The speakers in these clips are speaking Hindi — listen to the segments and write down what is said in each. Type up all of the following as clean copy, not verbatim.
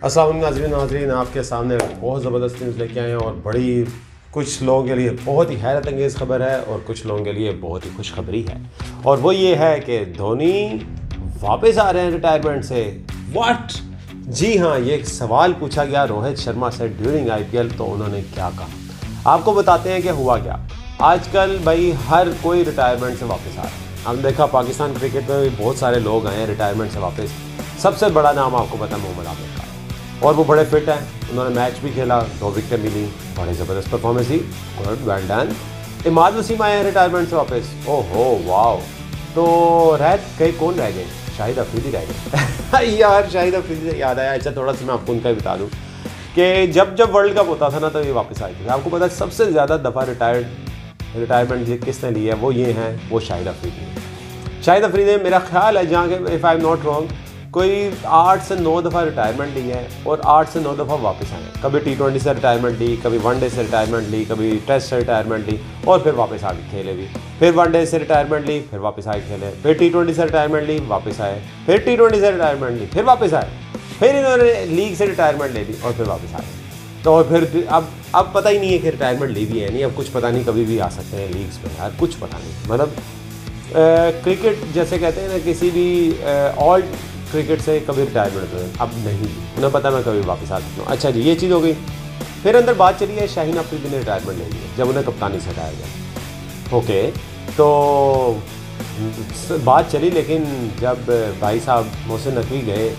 अस्सलाम वालेकुम नाज़रीन, आपके सामने बहुत ज़बरदस्त न्यूज़ लेके आए हैं और बड़ी कुछ लोगों के लिए बहुत ही हैरत अंगेज़ खबर है और कुछ लोगों के लिए बहुत ही खुशखबरी है। और वो ये है कि धोनी वापस आ रहे हैं रिटायरमेंट से। व्हाट? जी हाँ, ये एक सवाल पूछा गया रोहित शर्मा से ड्यूरिंग IPL, तो उन्होंने क्या कहा आपको बताते हैं कि हुआ क्या। आजकल भाई हर कोई रिटायरमेंट से वापस आ रहा है। हमने देखा पाकिस्तान क्रिकेट में भी बहुत सारे लोग आए हैं रिटायरमेंट से वापस। सबसे बड़ा नाम आपको पता है मोहम्मद आमिर का, और वो बड़े फिट हैं। उन्होंने मैच भी खेला, 2 विकेटें मिली, बड़ी ज़बरदस्त परफॉर्मेंस थी, good, well done. Imad Wasim आए हैं रिटायरमेंट से वापस। ओहो वाओ। तो रह गए, कौन रह गए? शाहिद अफरीदी रह गए। यार शाहिद अफरीदी से याद आया। अच्छा, थोड़ा सा मैं आपको उनका ही बता दूँ कि जब वर्ल्ड कप होता था ना, तो ये वापस आए थे। आपको पता है सबसे ज़्यादा दफ़ा रिटायरमेंट किसने ली है? वो ये हैं, वो शाहिद अफरीदी। शाहिद अफरीदी मेरा ख्याल है, जहाँ के if I am not wrong, कोई 8 से 9 दफ़ा रिटायरमेंट ली है और 8 से 9 दफ़ा वापस आए। कभी T20 से रिटायरमेंट ली, कभी वनडे से रिटायरमेंट ली, कभी टेस्ट से रिटायरमेंट ली और फिर वापस आके खेले भी। फिर वनडे से रिटायरमेंट ली, फिर वापस आए खेले। फिर T20 से रिटायरमेंट ली, वापस आए। फिर T20 से रिटायरमेंट ली, फिर वापस आए। फिर इन्होंने लीग से रिटायरमेंट ले ली और फिर वापस आए। तो और फिर अब पता ही नहीं है कि रिटायरमेंट ली भी है नहीं। अब कुछ पता नहीं, कभी भी आ सकते हैं लीग्स में यार, कुछ पता नहीं। मतलब क्रिकेट जैसे कहते हैं ना, किसी भी ऑल क्रिकेट से कभी रिटायरमेंट है, अब नहीं, उन्हें पता मैं कभी वापस आ सकता हूँ। अच्छा जी, ये चीज़ हो गई। फिर अंदर बात चली है शाहीन अफरीदी ने रिटायरमेंट ले ली जब उन्हें कप्तानी से हटाया गया। ओके, तो बात चली, लेकिन जब भाई साहब मोहसिन नकवी गए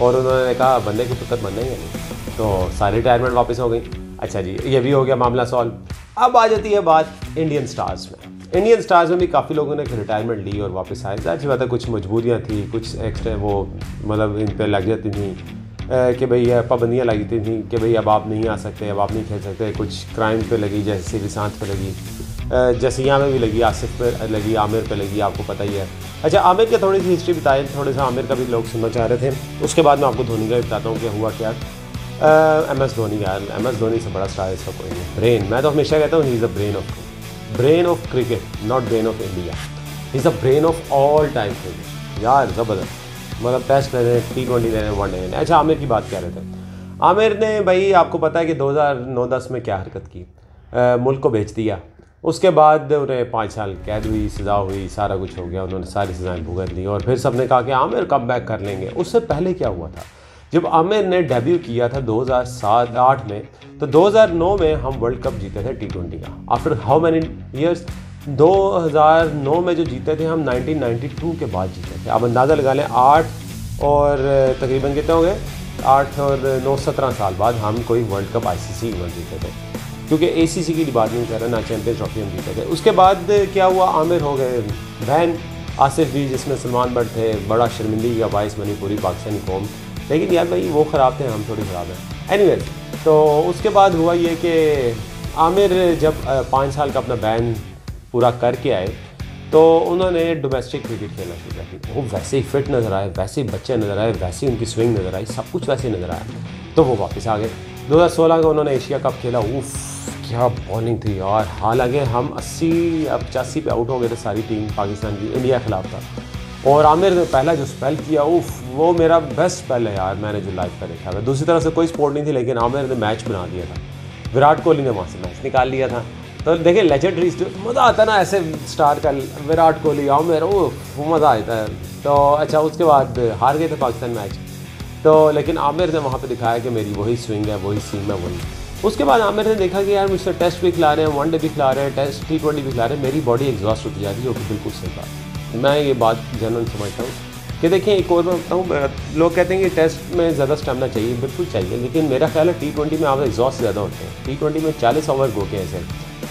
और उन्होंने कहा बंदे की पुतक बनना ही है नहीं, तो सारी रिटायरमेंट वापस हो गई। अच्छा जी, ये भी हो गया मामला सॉल्व। अब आ जाती है बात इंडियन स्टार्स में। इंडियन स्टार्स में भी काफ़ी लोगों ने रिटायरमेंट ली और वापस आए। अच्छी बात है, कुछ मजबूरियाँ थी, कुछ एक्स्ट्रा वो मतलब इन पर लग जाती थी कि भाई पाबंदियाँ लगी थी कि भाई अब आप नहीं आ सकते, अब आप नहीं खेल सकते। कुछ क्राइम पे लगी, जैसे रिसांत पे लगी, जैसे यहाँ में भी लगी, आसिफ पे लगी, आमिर पे लगी, आपको पता ही है। अच्छा, आमिर की थोड़ी सी हिस्ट्री बताएं, थोड़ा सा आमिर का भी लोग सुनना चाह रहे थे। उसके बाद मैं आपको धोनी का बताता हूँ कि हुआ क्या। MS धोनी, यार MS धोनी से बड़ा स्टार इसका कोई नहीं। ब्रेन, मैं तो हमेशा कहता हूँ he is the brain of cricket, not brain of India. He is the brain of all time cricket. यार ज़बरदस्त, मतलब टेस्ट ले रहे हैं, T20 ले रहे हैं, वनडे ले रहे हैं। अच्छा, आमिर की बात कह रहे थे। आमिर ने भाई आपको पता है कि 2009-10 में क्या हरकत की, मुल्क को बेच दिया। उसके बाद उन्हें 5 साल कैद हुई, सज़ा हुई, सारा कुछ हो गया, उन्होंने सारी सज़ाएँ भुगत ली और फिर सबने कहा कि आमिर कम बैक कर लेंगे। उससे पहले क्या हुआ था, जब आमिर ने डेब्यू किया था 2007-8 में, तो 2009 में हम वर्ल्ड कप जीते थे T20 का। After how many years? 2009 में जो जीते थे हम 1992 के बाद जीते थे। अब अंदाज़ा लगा लें, 8 और तकरीबन कितने हो गए, 8 और 9, 17 साल बाद हम कोई वर्ल्ड कप ICC में जीते थे। क्योंकि ACC की बात नहीं कर रहे ना, चैम्पियंस ट्रॉफी हम जीते थे। उसके बाद क्या हुआ, आमिर हो गए बहन, आसिफ भी जिसमें सलमान बट थे, बड़ा शर्मिंदगी का बाइस बनी पूरी पाकिस्तानी कौम। लेकिन यार भाई वो ख़राब थे, हम थोड़ी ख़राब हैं। एनीवेज, तो उसके बाद हुआ ये कि आमिर जब 5 साल का अपना बैन पूरा करके आए, तो उन्होंने डोमेस्टिक क्रिकेट खेलना शुरू कर दी। वो वैसे ही फिट नज़र आए, वैसे ही बच्चे नज़र आए, वैसे ही उनकी स्विंग नज़र आई, सब कुछ वैसे ही नज़र आया, तो वो वापस आ गए। 2016 का उन्होंने एशिया कप खेला। उफ, क्या बॉलिंग थी यार। हालांकि हम 80-85 पे आउट हो गए थे, सारी टीम पाकिस्तान की, इंडिया के खिलाफ था। और आमिर ने पहला जो स्पेल किया, उफ, वो मेरा बेस्ट स्पेल है यार, मैंने जो लाइव का देखा था। दूसरी तरफ से कोई सपोर्ट नहीं थी, लेकिन आमिर ने मैच बना दिया था। विराट कोहली ने वहाँ से मैच निकाल लिया था। तो देखिए, लेजेंडरी मज़ा आता है ना ऐसे स्टार का, विराट कोहली, आमिर, वो मज़ा आता है। तो अच्छा, उसके बाद हार गए थे पाकिस्तान मैच, तो लेकिन आमिर ने वहाँ पे दिखाया कि मेरी वही स्विंग है, वही सीम है, वही। उसके बाद आमिर ने देखा कि यार मुझसे टेस्ट भी खिला रहे हैं, वनडे भी खिला रहे हैं, टेस्ट T20 भी खिला रहे हैं, मेरी बॉडी एग्जॉस्ट होती जा रही है। ओके, बिल्कुल सही बात, मैं ये बात जनरल समझता हूँ कि देखिए, एक और मैं बताऊँ, लोग कहते हैं कि टेस्ट में ज़्यादा स्टेमिना चाहिए, बिल्कुल चाहिए, लेकिन मेरा ख्याल है T20 में आप एग्जॉस्ट ज़्यादा होते हैं। T20 में 40 ओवर होते हैं ऐसे,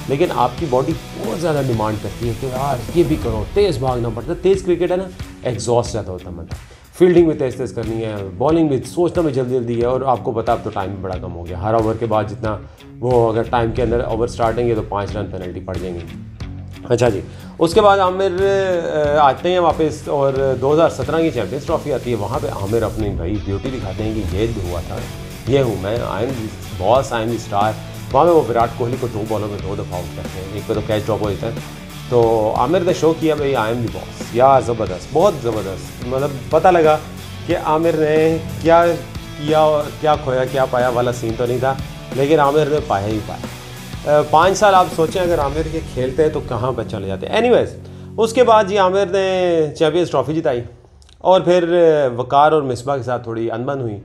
लेकिन आपकी बॉडी बहुत ज़्यादा डिमांड करती है कि यार ये भी करो, तेज़ भागना पड़ता है। तेज़ क्रिकेट है ना, एग्जॉस्ट ज़्यादा होता है, मतलब फील्डिंग भी तेज़ करनी है, बॉलिंग भी सोचना भी जल्दी है। और आपको पता अब तो टाइम भी बड़ा कम हो गया, हर ओवर के बाद जितना वो अगर टाइम के अंदर ओवर स्टार्ट होंगे तो 5 रन पेनल्टी पड़ जाएंगे। अच्छा जी, उसके बाद आमिर आते हैं वापस और 2017 की चैम्पियंस ट्रॉफी आती है। वहाँ पे आमिर अपनी भाई ब्यूटी दिखाते हैं कि ये हुआ था, ये हूँ मैं, I am boss, I am star. वहाँ पे वो विराट कोहली को 2 बॉलों में 2 दफ़ा आउट करते हैं, एक पे तो कैच ड्रॉप हो जाता है। तो आमिर ने शो किया भाई, आई एम दी बॉस। यार ज़बरदस्त, बहुत ज़बरदस्त। मतलब पता लगा कि आमिर ने क्या किया और क्या खोया क्या पाया वाला सीन तो नहीं था, लेकिन आमिर ने पाया ही पाया। 5 साल आप सोचें अगर आमिर के खेलते हैं तो कहाँ पर चले जाते। एनीवेज, उसके बाद जी आमिर ने चैम्पियंस ट्रॉफी जिताई और फिर वकार और मिसबा के साथ थोड़ी अनबन हुई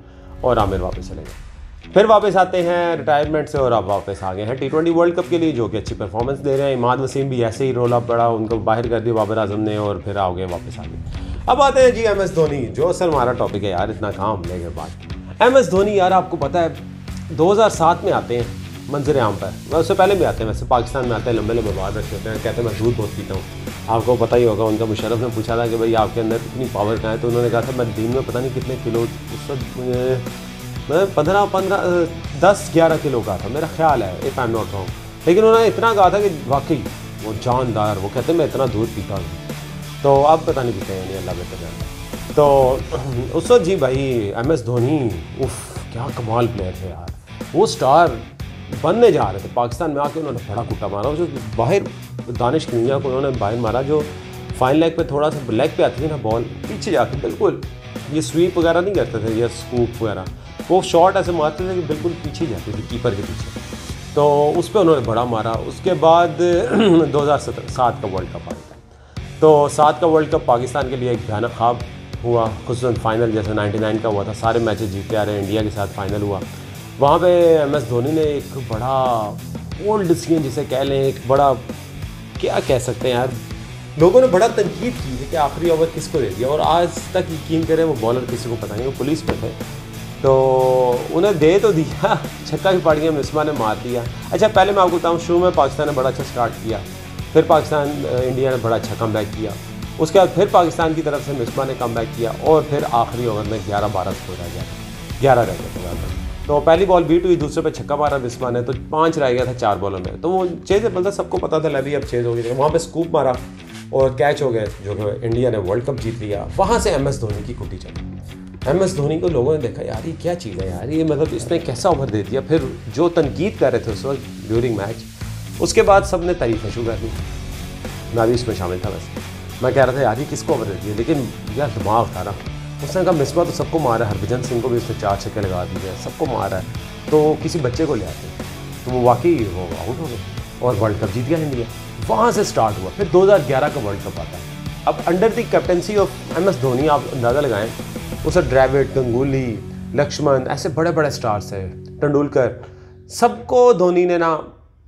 और आमिर वापस चले गए। फिर वापस आते हैं रिटायरमेंट से और अब वापस आ गए हैं T20 वर्ल्ड कप के लिए, जो कि अच्छी परफॉर्मेंस दे रहे हैं। इमाद वसीम भी ऐसे ही रोल अप पड़ा, उनको बाहर कर दिया बाबर आजम ने और फिर आओ गए वापस आ गए। अब आते हैं जी MS धोनी, जो असल हमारा टॉपिक है यार, इतना काम लेके बाद। MS धोनी यार आपको पता है 2007 में आते हैं मंजर आम पर, मैं उससे पहले भी आते हैं, वैसे पाकिस्तान में आते हैं, लंबे लंबे बाल रखे होते हैं, कहते हैं मैं दूध बहुत पीता हूँ। आपको पता ही होगा, उनका मुशर्रफ ने पूछा था कि भाई आपके अंदर इतनी पावर कहाँ है, तो उन्होंने कहा था मैं दिन में पता नहीं कितने किलो, उस वक्त मैं 10-11 किलो का था मेरा ख्याल है, if I am not wrong. लेकिन उन्होंने इतना कहा था कि वाकई वो जानदार, वो कहते हैं मैं इतना दूध पीता हूँ। तो अब पता नहीं पीते हैं नहीं, अल्लाह बेहतर जानता। तो उस वक्त जी भाई MS धोनी उफ क्या कमाल प्लेयर थे यार, वो स्टार बनने जा रहे थे। पाकिस्तान में आके उन्होंने बड़ा कुट्टा मारा, जो बाहर दानिश किंजा को उन्होंने बाहर मारा, जो फाइन लेग पे थोड़ा सा लेग पे आती थी ना बॉल, पीछे जाके बिल्कुल ये स्वीप वगैरह नहीं करते थे या स्कूप वगैरह, वो शॉट ऐसे मारते थे कि बिल्कुल पीछे जाती थी कीपर के पीछे, तो उस पर उन्होंने बड़ा मारा। उसके बाद 2007 का वर्ल्ड कप आ गया, तो 7 का वर्ल्ड कप पाकिस्तान के लिए एक भयानक ख्वाब हुआ, खुसूसन फाइनल जैसे 99 का हुआ था, सारे मैचेस जीतते आ रहे हैं, इंडिया के साथ फाइनल हुआ। वहाँ पे MS धोनी ने एक बड़ा ओल्ड सीन जिसे कह लें, एक बड़ा क्या कह सकते हैं यार, लोगों ने बड़ा तनकीद की है कि आखिरी ओवर किसको दे दिया, और आज तक यकीन करें वो बॉलर किसी को पता नहीं, वो पुलिस पे थे, तो उन्हें दे तो दिया, छक्का भी पड़ गया, मिसबा ने मार दिया। अच्छा पहले मैं आपको बताऊँ, शुरू में पाकिस्तान ने बड़ा अच्छा स्टार्ट किया, फिर इंडिया ने बड़ा अच्छा कम बैक किया, उसके बाद फिर पाकिस्तान की तरफ से मिसबा ने कम बैक किया और फिर आखिरी ओवर में 11-12 स्कोर रह गया, 11 रह गया था। तो पहली बॉल बीट हुई, दूसरे पे छक्का मारा मिसबा ने, तो 5 रह गया था 4 बॉलों में, तो वो चेज़ है, सबको पता था लवी अब चेज़ हो गई, वहाँ पे स्कूप मारा और कैच हो गए, जो कि इंडिया ने वर्ल्ड कप जीत लिया। वहाँ से MS धोनी की कुटी चली। MS धोनी को लोगों ने देखा यार ये क्या चीज़ है यार, ये मतलब इसने कैसा ओवर दे दिया, फिर जो तनकीद कर रहे थे उस वक्त ड्यूरिंग मैच, उसके बाद सब ने तारीफ़ें शुरू कर दी, मैं भी इसमें शामिल था। वैसे मैं कह रहा था यार ये किसको ओवर दे दिया, लेकिन यार दिमाग था ना, उसने कहा मिसबा तो सबको मारा है, हरभजन सिंह को भी उसने 4 छक्के लगा दिए, सबको मारा है, तो किसी बच्चे को ले आते, तो वो वाकई वो आउट हो गए और वर्ल्ड कप जीत गया इंडिया। वहाँ से स्टार्ट हुआ, फिर 2011 का वर्ल्ड कप आता है। अब under the captaincy of MS Dhoni आप अंदाज़ा लगाएं, उसे द्रविड़, गंगुली, लक्ष्मण, ऐसे बड़े बड़े स्टार्स हैं, तेंदुलकर, सबको धोनी ने ना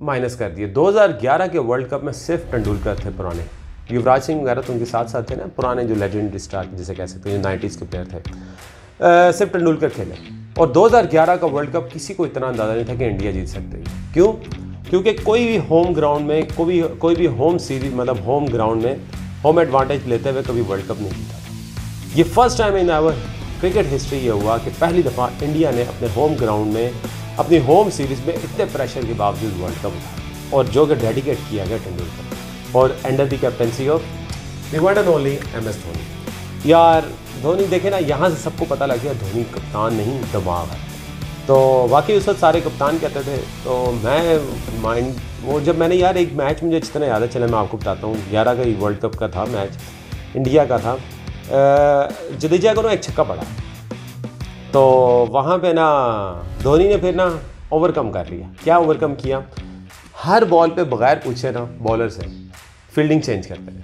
माइनस कर दिए। 2011 के वर्ल्ड कप में सिर्फ तेंदुलकर थे पुराने, युवराज सिंह वगैरह तो उनके साथ साथ थे ना, पुराने जो लेजेंडरी स्टार जिसे कह सकते हैं, 90s के प्लेयर थे, सिर्फ तेंदुलकर खेले। और 2011 का वर्ल्ड कप किसी को इतना अंदाज़ा नहीं था कि इंडिया जीत सकते हैं। क्यों? क्योंकि कोई भी होम ग्राउंड में कोई भी होम सीरीज, मतलब होम ग्राउंड में होम एडवांटेज लेते हुए कभी वर्ल्ड कप नहीं जीता। ये first time in our cricket history ये हुआ कि पहली दफ़ा इंडिया ने अपने होम ग्राउंड में अपनी होम सीरीज़ में इतने प्रेशर के बावजूद वर्ल्ड कप उठाया, और जो कि डेडिकेट किया गया तेंदुलकर और under the captaincy of the one and only MS Dhoni. यार धोनी देखे ना, यहाँ से सबको पता लग गया धोनी कप्तान नहीं दिमाग है। तो वाकई उस वक्त सारे कप्तान कहते थे, तो मैं वो जब मैंने यार एक मैच मुझे अच्छी तरह याद है, चले मैं आपको बताता हूँ, 11 का वर्ल्ड कप का था मैच, इंडिया का था, जडेजा को ना एक छक्का पड़ा, तो वहाँ पे ना धोनी ने फिर ना ओवरकम कर लिया। क्या ओवरकम किया? हर बॉल पे बगैर पूछे ना बॉलर से फील्डिंग चेंज करते हैं,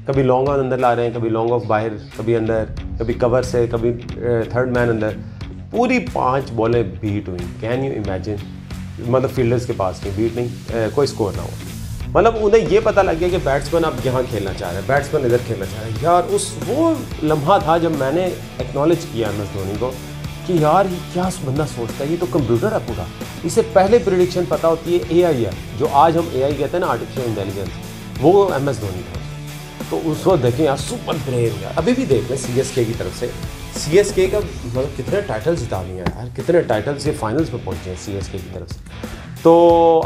कभी लॉन्ग ऑन अंदर ला रहे हैं, कभी लॉन्ग ऑफ बाहर, कभी अंदर, कभी कवर से, कभी थर्ड मैन अंदर, पूरी 5 बॉलें बीट हुई। Can you imagine? मतलब फील्डर्स के पास नहीं, बीट नहीं, कोई स्कोर ना हो। मतलब उन्हें ये पता लग गया कि बैट्समैन अब यहाँ खेलना चाह रहे हैं, बैट्समैन इधर खेलना चाह रहे हैं। यार वो लम्हा था जब मैंने एक्नॉलेज किया MS धोनी को कि यार ये क्या बंदा सोचता है, ये तो कंप्यूटर है पूरा, इसे पहले प्रेडिक्शन पता होती है। AI है, जो आज हम AI कहते हैं ना, आर्टिफिशियल इंटेलिजेंस, वो MS धोनी था। तो उस वक्त देखें यार, सुपर ब्रेन यार, अभी भी देख लें CSK की तरफ से, CSK का मतलब कितने टाइटल्स जिता लिए यार, कितने टाइटल्स ये फाइनल्स में पहुंचे हैं CSK की तरफ से। तो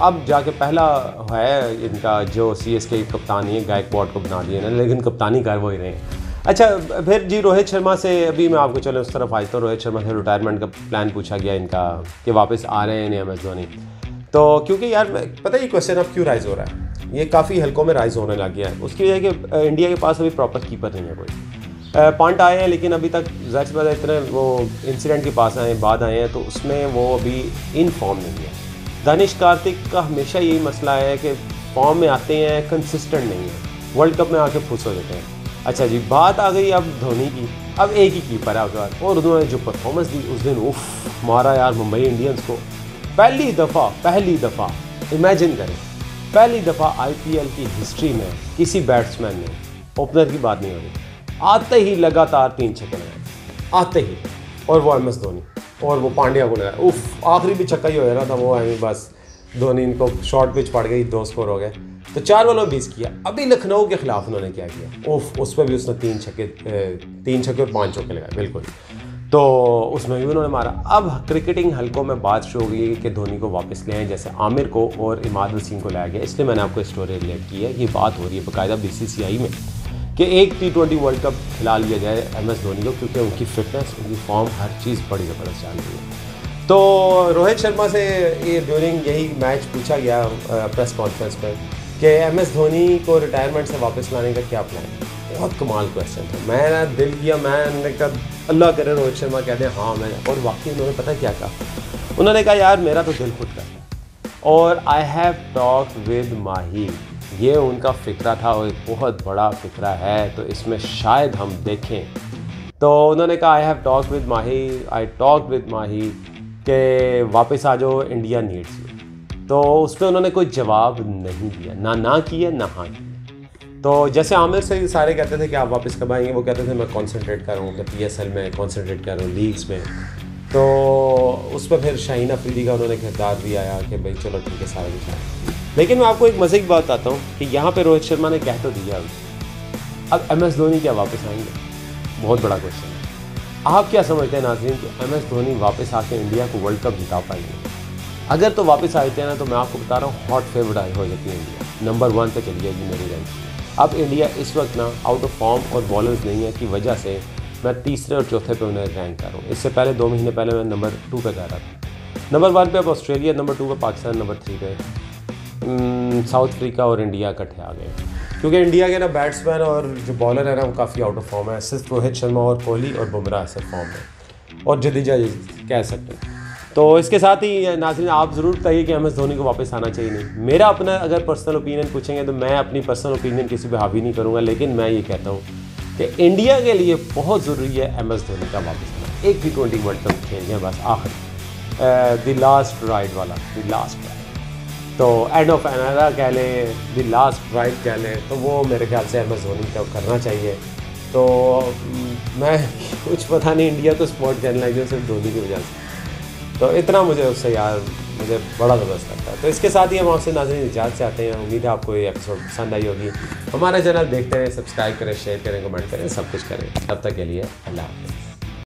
अब जाके पहला है इनका जो CSK कप्तान है, गायकवाड़ को बना दिया ना, लेकिन कप्तानी कर वो ही रहे हैं। अच्छा फिर जी रोहित शर्मा से अभी मैं आपको चले उस तरफ आज, तो रोहित शर्मा से रिटायरमेंट का प्लान पूछा गया इनका कि वापस आ रहे हैं MS धोनी। तो क्योंकि यार पता है ये क्वेश्चन अब क्यों राइज हो रहा है, ये काफ़ी हल्कों में राइज होने लग गया है। उसकी वजह कि इंडिया के पास अभी प्रॉपर कीपर नहीं है कोई। पॉइंट आए हैं, लेकिन अभी तक ज़ाहिर बात है इतने वो इंसिडेंट के पास आए बाद आए हैं तो उसमें वो अभी इन फॉर्म नहीं है। दानिश कार्तिक का हमेशा यही मसला है कि फॉर्म में आते हैं, कंसिस्टेंट नहीं है, वर्ल्ड कप में आके फुस हो जाते हैं। अच्छा जी, बात आ गई अब धोनी की। अब एक ही कीपर है उसके बाद, और उन्होंने जो परफॉर्मेंस दी उस दिन, उफ मारा यार मुंबई इंडियंस को। पहली दफ़ा इमेजिन करें, पहली दफ़ा IPL की हिस्ट्री में किसी बैट्समैन ने, ओपनर की बात नहीं हो रही, आते ही लगातार 3 छक्के लगाए, आते ही, और वो MS धोनी, और वो पांड्या को लगाया। उफ, आखिरी भी छक्का ही हो रहा था वो, बस धोनी इनको शॉर्ट पिच पड़ गई, 2 स्कोर हो गए, तो 4 बॉलों में 20 किया। अभी लखनऊ के खिलाफ उन्होंने क्या किया, उफ, उस पर भी उसने 3 छक्के और 5 चौके लगाए, बिल्कुल, तो उसमें भी उन्होंने मारा। अब क्रिकेटिंग हलकों में बात शुरू हो गई कि धोनी को वापस ले आए, जैसे आमिर को और इमाद वसीम को लाया गया। इसलिए मैंने आपको स्टोरी रिलेट की है कि बात हो रही है बाकायदा BCCI में कि एक T20 वर्ल्ड कप खिला लिया जाए MS धोनी को, क्योंकि उनकी फिटनेस, उनकी फॉर्म, हर चीज़ बड़ी ज़बरदस्त चल रही है। तो रोहित शर्मा से ये ड्यूरिंग यही मैच पूछा गया प्रेस कॉन्फ्रेंस पर कि MS धोनी को रिटायरमेंट से वापस लाने का क्या प्लान है। बहुत कमाल क्वेश्चन था। मैंने दिल किया, मैंने कहा अल्लाह करे रोहित शर्मा कहते हैं हाँ मैं, और वाकई उन्होंने पता क्या कहा, उन्होंने कहा यार मेरा तो दिल खुद करता है, और आई हैव टॉक्ड विद माही, ये उनका फ़िक्रा था और एक बहुत बड़ा फ़िक्रा है, तो इसमें शायद हम देखें। तो उन्होंने कहा आई हैव टॉक्ड विद माही कि वापस आ जाओ, इंडिया नीड्स यू। तो उस पर उन्होंने कोई जवाब नहीं दिया, ना किया ना हाँ किया। तो जैसे आमिर से सारे कहते थे कि आप वापस कब आएंगे, वो कहते थे मैं कंसंट्रेट कर रहा हूँ, मैं PSL में कंसंट्रेट कर रहा हूँ, लीग्स में। तो उस पर फिर शाहीन अफरीदी का उन्होंने किरदार भी आया कि भाई चलो ठीक है सारा कुछ है। लेकिन मैं आपको एक मज़े की बात बताता हूँ कि यहाँ पे रोहित शर्मा ने कह तो दिया, अब MS धोनी क्या वापस आएंगे, बहुत बड़ा क्वेश्चन है। आप क्या समझते हैं नाज़रीन कि MS धोनी वापस आके इंडिया को वर्ल्ड कप जिता पाएंगे? अगर तो वापस आते हैं ना, तो मैं आपको बता रहा हूँ हॉट फेवरेट हो जाती है इंडिया, नंबर 1 पे चली जाएगी मेरी रैंक। अब इंडिया इस वक्त ना आउट ऑफ फॉर्म और बॉलर्स नहीं है की वजह से मैं तीसरे और चौथे पे उन्हें रैंक कर रहा हूँ। इससे पहले 2 महीने पहले मैं नंबर 2 पे जा रहा था। नंबर 1 पे अब ऑस्ट्रेलिया, नंबर 2 पे पाकिस्तान, नंबर 3 पे साउथ अफ्रीका और इंडिया इकट्ठे आ गए, क्योंकि इंडिया के ना बैट्समैन और जो बॉलर है ना वो काफ़ी आउट ऑफ फॉर्म है। सिर्फ रोहित शर्मा और कोहली और बुमराह सिर्फ फॉर्म है, और जडेजा कह सकते हैं। तो इसके साथ ही नाज़रीन आप ज़रूर बताइए कि MS धोनी को वापस आना चाहिए नहीं। मेरा अपना अगर पर्सनल ओपिनियन पूछेंगे तो मैं अपनी पर्सनल ओपिनियन किसी पे हावी नहीं करूँगा, लेकिन मैं ये कहता हूँ कि इंडिया के लिए बहुत ज़रूरी है MS धोनी का वापस आना। एक T20 वर्ल्ड कप खेल हैं बस, आखिर द लास्ट राइड वाला, द लास्ट राइड, तो एंड ऑफ एन एरा कह लें, द लास्ट राइड कह लें, तो वो मेरे ख्याल से MS धोनी का करना चाहिए। तो मैं कुछ पता नहीं, इंडिया तो स्पोर्ट करने लगी सिर्फ धोनी की वजह से, तो इतना मुझे उससे यार मुझे बड़ा ज़बरदस्त लगता है। तो इसके साथ ही हम आपसे नाज़रीन इजाज़त चाहते हैं। उम्मीद है आपको ये एपिसोड पसंद आई होगी। हमारा चैनल देखते हैं, सब्सक्राइब करें, शेयर करें, कमेंट करें, सब कुछ करें। तब तक के लिए अल्लाह हाफ़िज़।